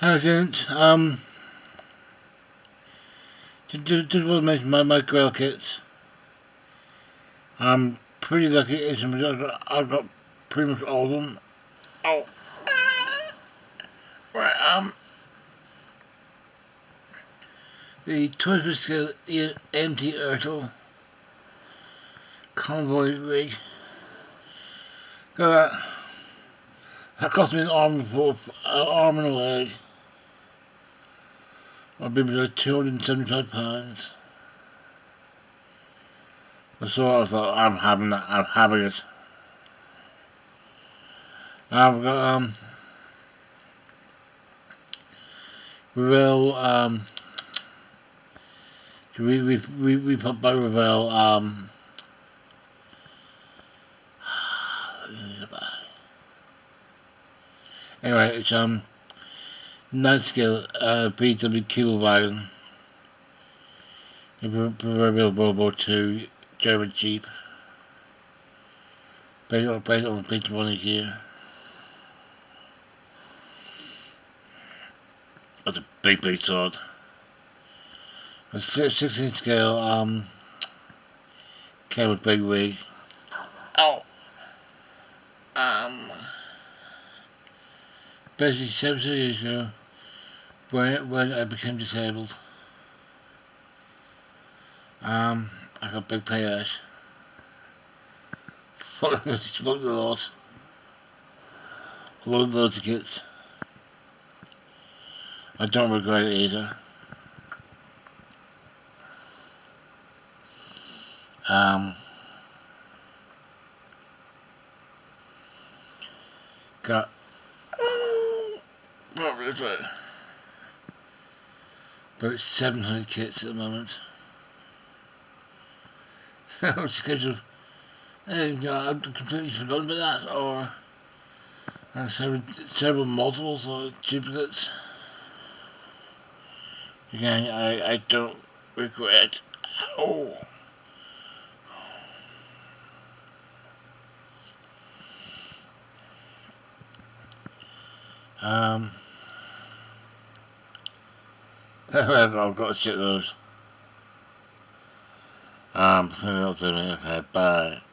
Hasn't. Just want to mention my grail kits. I'm pretty lucky. I've got pretty much all of them. Oh. Right. The Twisted Scale empty Ertl convoy rig. Got that. That cost me an arm and a leg. I've been below £275. So I thought, I'm having that. I'm having it. I've got Ravel. We put by Ravel. Anyway, it's night scale BW Cable Wagon. Proverbial Volvo 2 German Jeep. Based on the Bleach Money here. That's a big sword. A 16 scale came with big wig. Oh. Basically 7 years ago, when I became disabled, I got big payout. Smoked a lot. Loads of kits. I don't regret it either. Got probably about 700 kits at the moment. I'm scheduled. I've completely forgotten about that, or several multiples or duplicates. Again, I don't regret. Oh. I've got to check those. Something else in me. Okay, bye.